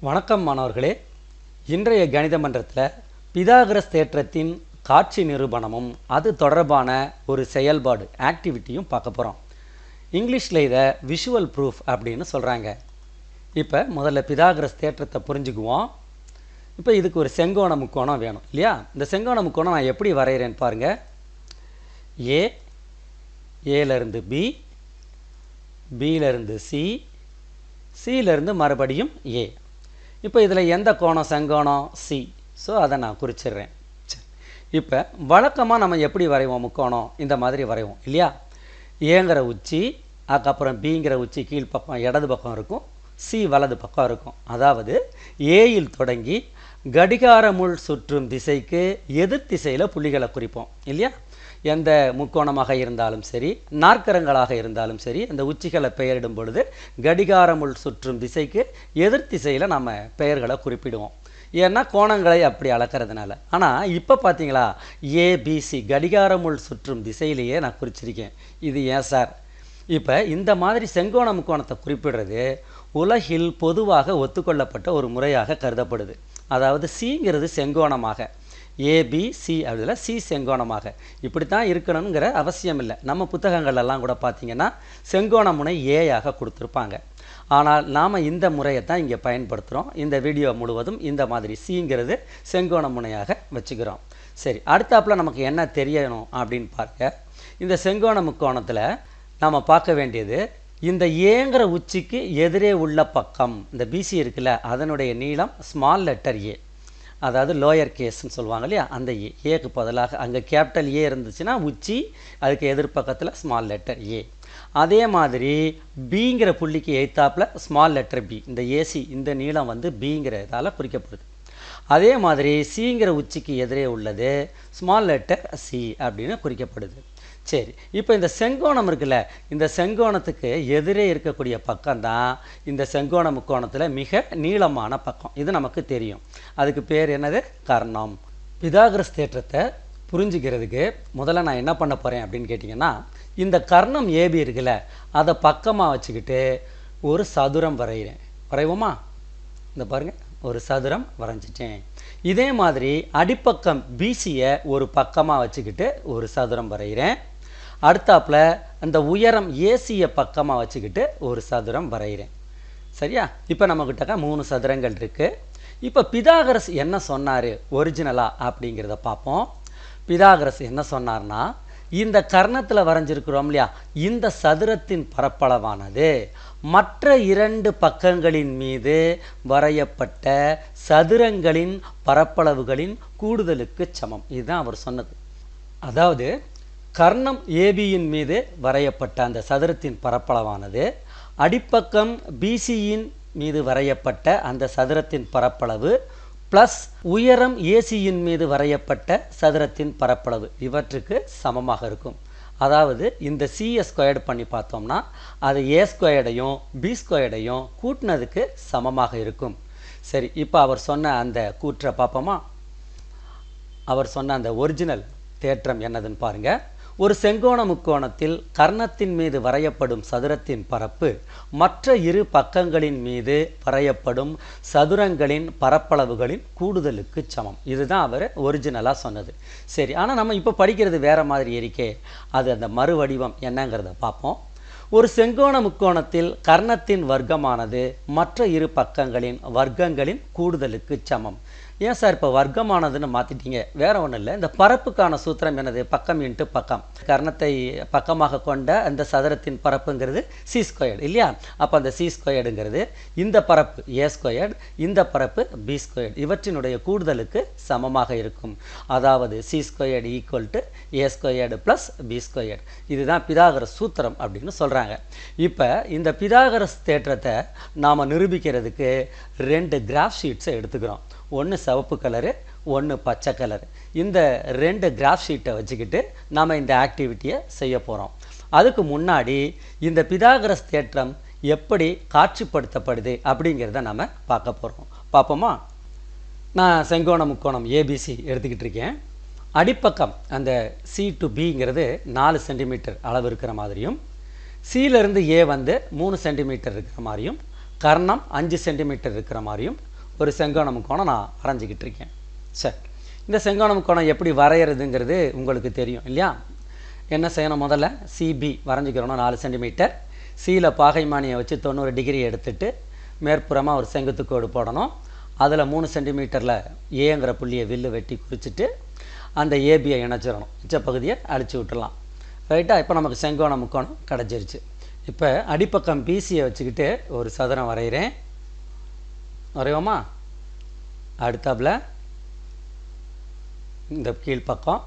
வணக்கம் மாணவர்களே. இன்றைய கணித மன்றத்தில் பிதாகரஸ் தேற்றத்தின் காட்சி நிரூபணமும் அது தொடர்பான ஒரு செயல்பாடு ஆக்டிவிட்டியும் பார்க்க போகிறோம். இங்கிலீஷில் இதை விஷுவல் ப்ரூஃப் அப்படின்னு சொல்கிறாங்க. இப்போ முதல்ல பிதாகரஸ் தேற்றத்தை புரிஞ்சுக்குவோம். இப்போ இதுக்கு ஒரு செங்கோண முக்கோணம் வேணும் இல்லையா? இந்த செங்கோண முக்கோணம் நான் எப்படி வரைகிறேன்னு பாருங்கள். ஏலேருந்து பி, பியிலேருந்து சி, சியிலேருந்து மறுபடியும் ஏ. இப்போ இதில் எந்த கோணம் செங்கோணம்? சி. ஸோ அதை நான் குறிச்சிடுறேன். சரி, இப்போ வழக்கமாக நம்ம எப்படி வரைவோம் முக்கோணம்? இந்த மாதிரி வரைவோம் இல்லையா? ஏங்கிற உச்சி, அதுக்கப்புறம் பிங்கிற உச்சி கீழ்ப்பக்கம் இடது பக்கம் இருக்கும், சி வலது பக்கம் இருக்கும். அதாவது ஏயில் தொடங்கி கடிகார முள் சுற்றும் திசைக்கு எதிர் திசையில் புள்ளிகளை குறிப்போம் இல்லையா? எந்த முக்கோணமாக இருந்தாலும் சரி, நாற்கரங்களாக இருந்தாலும் சரி, அந்த உச்சிகளை பெயரிடும் பொழுது கடிகார முள் சுற்றும் திசைக்கு எதிர் திசையில் நம்ம பெயர்களை குறிப்பிடுவோம். ஏன்னா கோணங்களை அப்படி அளக்கிறதுனால. ஆனால் இப்போ பார்த்தீங்களா, ஏபிசி கடிகார முள் சுற்றும் திசையிலேயே நான் குறிச்சிருக்கேன். இது ஏன் சார்? இப்போ இந்த மாதிரி செங்கோண முக்கோணத்தை குறிப்பிடுறது உலகில் பொதுவாக ஒத்துக்கொள்ளப்பட்ட ஒரு முறையாக கருதப்படுது. அதாவது சிங்கிறது செங்கோணமாக, ஏபிசி அப்படின்னா சி செங்கோணமாக. இப்படி தான் இருக்கணுங்கிற அவசியம் இல்லை. நம்ம புத்தகங்கள்லாம் கூட பார்த்திங்கன்னா செங்கோண முனை ஏயாக கொடுத்துருப்பாங்க. ஆனால் நாம் இந்த முறையை தான் இங்கே பயன்படுத்துகிறோம். இந்த வீடியோ முழுவதும் இந்த மாதிரி சிங்கிறது செங்கோண முனையாக வச்சுக்கிறோம். சரி, அடுத்தாப்பில் நமக்கு என்ன தெரியணும் அப்படின்னு பாருங்க. இந்த செங்கோண முக்கோணத்தில் நாம் பார்க்க வேண்டியது இந்த ஏங்கிற உச்சிக்கு எதிரே உள்ள பக்கம், இந்த பிசி இருக்குல்ல, அதனுடைய நீளம் ஸ்மால் லெட்டர் ஏ, அதாவது லோயர் கேஸ்ன்னு சொல்லுவாங்க இல்லையா, அந்த ஏக்கு பதிலாக அங்கே கேபிட்டல் ஏ இருந்துச்சுன்னா உச்சி, அதுக்கு எதிர்பக்கத்தில் ஸ்மால் லெட்டர் ஏ. அதே மாதிரி பிங்கிற புள்ளிக்கு எய்த்தாப்பில் ஸ்மால் லெட்டர் பி, இந்த ஏசி இந்த நீளம் வந்து பிங்கிறதால குறிக்கப்படுது. அதே மாதிரி சிங்கிற உச்சிக்கு எதிரே உள்ளது ஸ்மால் லெட்டர் சி அப்படின்னு குறிக்கப்படுது. சரி, இப்போ இந்த செங்கோணம் இருக்குல்ல, இந்த செங்கோணத்துக்கு எதிரே இருக்கக்கூடிய பக்கம்தான் இந்த செங்கோண முக்கோணத்தில் மிக நீளமான பக்கம். இது நமக்கு தெரியும். அதுக்கு பேர் என்னது? கர்ணம். பிதாகரஸ் தேற்றத்தை புரிஞ்சுக்கிறதுக்கு முதல்ல நான் என்ன பண்ண போகிறேன் அப்படின்னு கேட்டிங்கன்னா, இந்த கர்ணம் ஏபி இருக்குல்ல, அதை பக்கமாக வச்சுக்கிட்டு ஒரு சதுரம் வரைகிறேன். வரைவோமா? இந்த பாருங்கள், ஒரு சதுரம் வரைஞ்சிட்டேன். இதே மாதிரி அடிப்பக்கம் பிசியை ஒரு பக்கமாக வச்சுக்கிட்டு ஒரு சதுரம் வரைகிறேன். அடுத்தாப்பில் அந்த உயரம் ஏசியை பக்கமாக வச்சுக்கிட்டு ஒரு சதுரம் வரைகிறேன். சரியா? இப்போ நம்மக்கிட்ட 3 சதுரங்கள் இருக்குது. இப்போ பிதாகரஸ் என்ன சொன்னார் ஒரிஜினலாக அப்படிங்கிறத பார்ப்போம். பிதாகரஸ் என்ன சொன்னார்னா, இந்த கர்ணத்தில் வரைஞ்சிருக்கிறோம் இல்லையா, இந்த சதுரத்தின் பரப்பளவானது மற்ற 2 பக்கங்களின் மீது வரையப்பட்ட சதுரங்களின் பரப்பளவுகளின் கூடுதலுக்கு சமம். இதுதான் அவர் சொன்னது. அதாவது கர்ணம் ஏபியின் மீது வரையப்பட்ட அந்த சதுரத்தின் பரப்பளவானது அடிப்பக்கம் பிசியின் மீது வரையப்பட்ட அந்த சதுரத்தின் பரப்பளவு ப்ளஸ் உயரம் ஏசியின் மீது வரையப்பட்ட சதுரத்தின் பரப்பளவு இவற்றுக்கு சமமாக இருக்கும். அதாவது இந்த சியை ஸ்கொயர்டு பண்ணி பார்த்தோம்னா அது ஏ ஸ்கொயர்டையும் பி ஸ்கொயர்டையும் கூட்டினதுக்கு சமமாக இருக்கும். சரி, இப்போ அவர் சொன்ன அந்த கூற்றை பார்ப்போமா? அவர் சொன்ன அந்த ஒரிஜினல் தேற்றம் என்னதுன்னு பாருங்கள். ஒரு செங்கோண முக்கோணத்தில் கர்ணத்தின் மீது வரையப்படும் சதுரத்தின் பரப்பு மற்ற 2 பக்கங்களின் மீது வரையப்படும் சதுரங்களின் பரப்பளவுகளின் கூடுதலுக்கு சமம். இதுதான் அவர் ஒரிஜினலாக சொன்னது. சரி, ஆனால் நம்ம இப்போ படிக்கிறது வேறு மாதிரி இருக்கே. அது அந்த மறுவடிவம் என்னங்கிறத பார்ப்போம். ஒரு செங்கோண முக்கோணத்தில் கர்ணத்தின் வர்க்கமானது மற்ற 2 பக்கங்களின் வர்க்கங்களின் கூடுதலுக்கு சமம். ஏன் சார் இப்போ வர்க்கமானதுன்னு மாற்றிட்டீங்க? வேறு ஒன்றும் இல்லை. இந்த பரப்புக்கான சூத்திரம் என்னது? பக்கம் இன்ட்டு பக்கம். கர்ணத்தை பக்கமாக கொண்ட அந்த சதுரத்தின் பரப்புங்கிறது சி ஸ்கொயர்டு இல்லையா? அப்போ அந்த சி ஸ்கொயர்டுங்கிறது இந்த பரப்பு ஏ ஸ்கொயர்டு, இந்த பரப்பு பி ஸ்கொயர்டு, இவற்றினுடைய கூடுதலுக்கு சமமாக இருக்கும். அதாவது C squared equal to A squared plus B squared. இதுதான் பிதாகரஸ் சூத்திரம் அப்படின்னு சொல்கிறாங்க. இப்போ இந்த பிதாகரஸ் தேற்றத்தை நாம் நிரூபிக்கிறதுக்கு 2 கிராஃப் ஷீட்ஸை எடுத்துக்கிறோம். ஒன்று சிவப்பு கலரு, ஒன்று பச்சை கலரு. இந்த 2 கிராஃப் ஷீட்டை வச்சுக்கிட்டு நாம் இந்த ஆக்டிவிட்டியை செய்ய போகிறோம். அதுக்கு முன்னாடி இந்த பிதாகரஸ் தேற்றம் எப்படி காட்சிப்படுத்தப்படுது அப்படிங்கிறத நம்ம பார்க்க போகிறோம். பார்ப்போமா? நான் செங்கோண முக்கோணம் ஏபிசி எடுத்துக்கிட்டு இருக்கேன். அடிப்பக்கம் அந்த சி டு பிங்கிறது 4 சென்டிமீட்டர் அளவு இருக்கிற மாதிரியும், சியிலேருந்து ஏ வந்து 3 சென்டிமீட்டர் இருக்கிற மாதிரியும், கர்ணம் 5 சென்டிமீட்டர் இருக்கிற மாதிரியும், ஒரு செங்கோண முக்கோணம் நான் வரைஞ்சிக்கிட்டு இருக்கேன். சரி, இந்த செங்கோண முக்கோணம் எப்படி வரைகிறதுங்கிறது உங்களுக்கு தெரியும் இல்லையா? என்ன செய்யணும்? முதல்ல சிபி வரைஞ்சிக்கிறோம் 4 சென்டிமீட்டர். சியில் பாகைமானியை வச்சு 90 டிகிரி எடுத்துட்டு மேற்புறமாக ஒரு செங்குத்து கோடு போடணும். அதில் 3 சென்டிமீட்டரில் ஏங்கிற புள்ளியை வில்லு வெட்டி குறிச்சிட்டு அந்த ஏபியை இணைச்சிடணும். மிச்ச பகுதியை அழிச்சு விட்டுடலாம். ரைட்டாக? இப்போ நமக்கு செங்கோண முக்கோணம் கிடச்சிருச்சு. இப்போ அடிப்பக்கம் பிசியை வச்சுக்கிட்டு ஒரு சதுரம் வரைகிறேன். வரைவோமா? அடுத்தாப்புல இந்த கீழ்ப்பக்கம்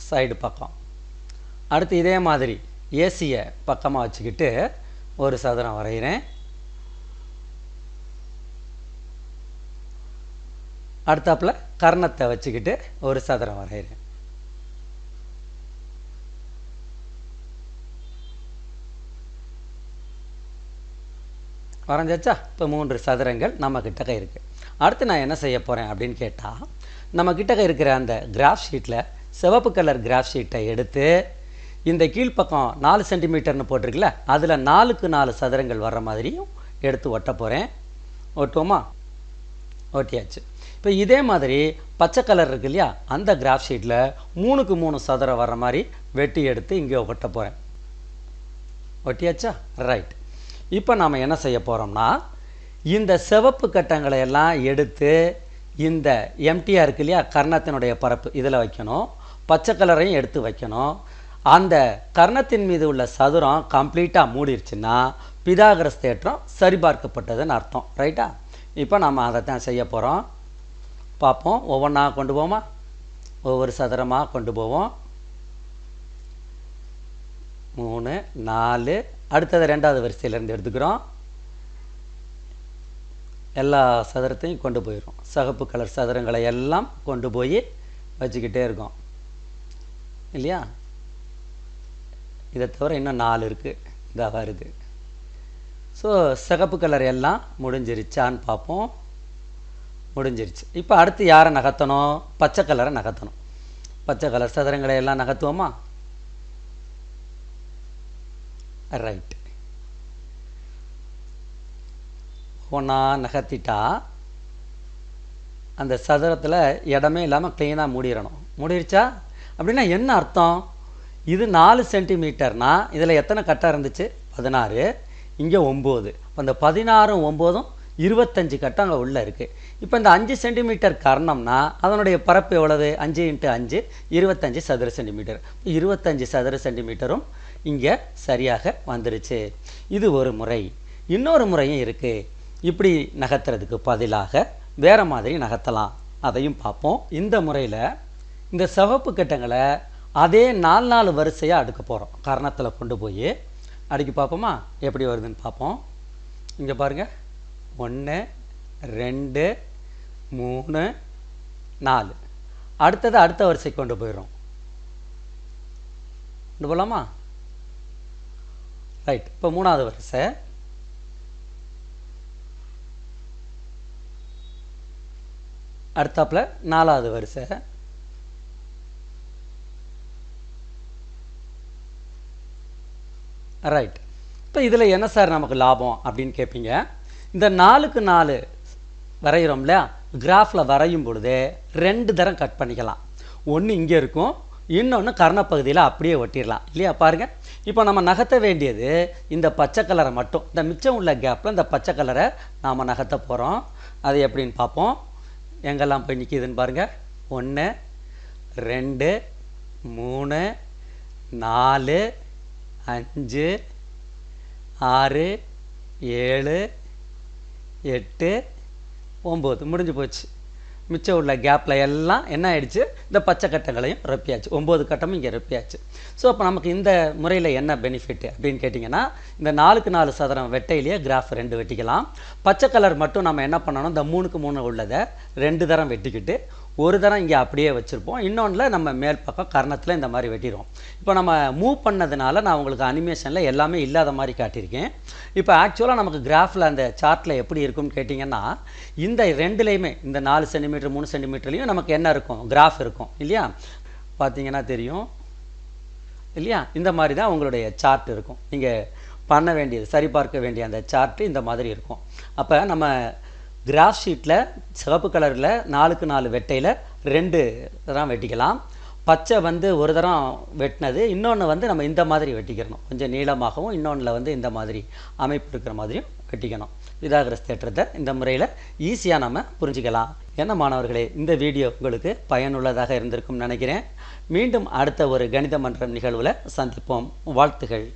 சைடு பக்கம். அடுத்து இதே மாதிரி ஏசியை பக்கமாக வச்சுக்கிட்டு ஒரு சதுரம் வரைகிறேன். அடுத்தாப்புல கர்ணத்தை வச்சுக்கிட்டு ஒரு சதுரம் வரைகிறேன். வரைஞ்சாச்சா? இப்போ 3 சதுரங்கள் நம்ம கிட்டக்க இருக்குது. அடுத்து நான் என்ன செய்ய போகிறேன் அப்படின்னு கேட்டால், நம்ம கிட்டக்க இருக்கிற அந்த கிராஃப் ஷீட்டில் சிவப்பு கலர் கிராஃப் ஷீட்டை எடுத்து இந்த கீழ்ப்பக்கம் 4 சென்டிமீட்டர்னு போட்டிருக்குல்ல, அதில் 4க்கு 4 சதுரங்கள் வர்ற மாதிரியும் எடுத்து ஒட்ட போகிறேன். ஒட்டுவோமா? ஒட்டியாச்சு. இப்போ இதே மாதிரி பச்சை கலர் இருக்கு இல்லையா, அந்த கிராஃப் ஷீட்டில் 3க்கு 3 சதுரம் வர்ற மாதிரி வெட்டி எடுத்து இங்கே ஒட்ட போகிறேன். ஒட்டியாச்சா? ரைட். இப்போ நாம் என்ன செய்ய போகிறோம்னா, இந்த சிவப்பு கட்டங்களை எல்லாம் எடுத்து இந்த எம்டிஆர் இருக்கு இல்லையா, கர்ணத்தினுடைய பரப்பு இதில் வைக்கணும். பச்சை கலரையும் எடுத்து வைக்கணும். அந்த கர்ணத்தின் மீது உள்ள சதுரம் கம்ப்ளீட்டாக மூடிடுச்சுன்னா பிதாகரஸ் தேற்றம் சரிபார்க்கப்பட்டதுன்னு அர்த்தம். ரைட்டா? இப்போ நம்ம அதை தான் செய்ய போகிறோம். பார்ப்போம். ஒவ்வொன்றா கொண்டு போவோமா? ஒவ்வொரு சதுரமாக கொண்டு போவோம். 3 4. அடுத்தது 2வது வரிசையிலேருந்து எடுத்துக்கிறோம். எல்லா சதுரத்தையும் கொண்டு போயிடும். சிகப்பு கலர் சதுரங்களை எல்லாம் கொண்டு போய் வச்சுக்கிட்டே இருக்கோம் இல்லையா? இதை தவிர இன்னும் 4 இருக்குது. இதாக வருது. ஸோ சிகப்பு கலர் எல்லாம் முடிஞ்சிருச்சான்னு பார்ப்போம். முடிஞ்சிருச்சு. இப்போ அடுத்து யாரை நகர்த்தணும்? பச்சை கலரை நகர்த்தணும். பச்சை கலர் சதுரங்களை எல்லாம் நகர்த்துவோமா? ரைட். ஒன்றா நகர்த்திட்டா அந்த சதுரத்தில் இடமே இல்லாமல் க்ளீனாக மூடிடணும். மூடிருச்சா? அப்படின்னா என்ன அர்த்தம்? இது 4 சென்டிமீட்டர்னால் இதில் எத்தனை கட்டம் இருந்துச்சு? 16. இங்கே 9. அந்த 16ம் 9ம் 25 கட்டம் அங்கே உள்ளே இருக்குது. இப்போ இந்த 5 சென்டிமீட்டர் கர்ணம்னா அதனுடைய பரப்பு எவ்வளவு? 5 × 5 25 சதுர சென்டிமீட்டர். 25 சதுர சென்டிமீட்டரும் இங்கே சரியாக வந்துருச்சு. இது ஒரு முறை. இன்னொரு முறையும் இருக்குது. இப்படி நகர்த்துறதுக்கு பதிலாக வேறு மாதிரி நகர்த்தலாம். அதையும் பார்ப்போம். இந்த முறையில் இந்த சிவப்பு கட்டங்களை அதே 4 வரிசையாக அடுக்க போகிறோம். கர்ணத்தில் கொண்டு போய் அடுக்கி பார்ப்போமா? எப்படி வருதுன்னு பார்ப்போம். இங்கே பாருங்கள். 1 2 3 4. அடுத்தது அடுத்த வரிசைக்கு கொண்டு போயிடும். கொண்டு போகலாமா? ரைட். இப்போ 3வது வரிசை. அடுத்தாப்புல 4வது வரிசை. ரைட். இப்போ இதில் என்ன சார் நமக்கு லாபம் அப்படின்னு கேட்பீங்க. இந்த 4க்கு 4 வரைகிறோம் இல்லையா, கிராஃபில் வரையும் பொழுது 2 தரம் கட் பண்ணிக்கலாம். ஒன்று இங்கே இருக்கும், இன்னொன்று கர்ணப்பகுதியில் அப்படியே ஒட்டிடலாம் இல்லையா? பாருங்கள். இப்போ நம்ம நகர்த்த வேண்டியது இந்த பச்சை கலரை மட்டும். இந்த மிச்சம் உள்ள கேப்பில் இந்த பச்சை கலரை நாம் நகர்த்த போகிறோம். அது எப்படின்னு பார்ப்போம். எங்கெல்லாம் போய் நிற்கிதுன்னு பாருங்கள். 1 2 3 4 5 6 7 8 9 முடிஞ்சு போச்சு. மிச்சம் உள்ள கேப்பில் எல்லாம் என்ன ஆயிடுச்சு? இந்த பச்சை கட்டங்களையும் ரொப்பியாச்சு. 9 கட்டமும் இங்கே ரொப்பியாச்சு. ஸோ அப்போ நமக்கு இந்த முறையில் என்ன பெனிஃபிட் அப்படின்னு கேட்டிங்கன்னா, இந்த 4க்கு 4 சதுரம் வெட்டையிலேயே கிராஃப் 2 வெட்டிக்கலாம். பச்சை கலர் மட்டும் நம்ம என்ன பண்ணணும்? இந்த 3க்கு 3 உள்ளதை 2 தரம் வெட்டிக்கிட்டு ஒரு தரம் இங்கே அப்படியே வச்சுருப்போம். இன்னொன்றில் நம்ம மேல் பக்கம் கர்ணத்தில் இந்த மாதிரி வெட்டிடுவோம். இப்போ நம்ம மூவ் பண்ணதுனால நான் உங்களுக்கு அனிமேஷனில் எல்லாமே இல்லாத மாதிரி காட்டியிருக்கேன். இப்போ ஆக்சுவலாக நமக்கு கிராஃபில் அந்த சார்ட்டில் எப்படி இருக்கும்னு கேட்டிங்கன்னா, இந்த 2லேயுமே இந்த 4 சென்டிமீட்டர் 3 சென்டிமீட்டர்லேயும் நமக்கு என்ன இருக்கும்? கிராஃப் இருக்கும் இல்லையா? பார்த்தீங்கன்னா தெரியும் இல்லையா? இந்த மாதிரி தான் உங்களுடைய சார்ட் இருக்கும். நீங்கள் பண்ண வேண்டியது, சரிபார்க்க வேண்டிய அந்த சார்ட்டு இந்த மாதிரி இருக்கும். அப்போ நம்ம கிராஃப் ஷீட்டில் சிவப்பு கலரில் 4க்கு 4 வெட்டையில் 2 தரம் வெட்டிக்கலாம். பச்சை வந்து ஒரு தரம் வெட்டினது, இன்னொன்று வந்து நம்ம இந்த மாதிரி வெட்டிக்கிறணும். கொஞ்சம் நீளமாகவும் இன்னொன்றில் வந்து இந்த மாதிரி அமைப்பு இருக்கிற மாதிரியும் வெட்டிக்கணும். பிதாகரஸ் தேற்றத்தை இந்த முறையில் ஈஸியாக நம்ம புரிஞ்சிக்கலாம். என்ன மாணவர்களே, இந்த வீடியோ உங்களுக்கு பயனுள்ளதாக இருந்திருக்கும்னு நினைக்கிறேன். மீண்டும் அடுத்த ஒரு கணித மன்றம் நிகழ்வில் சந்திப்போம். வாழ்த்துகள்.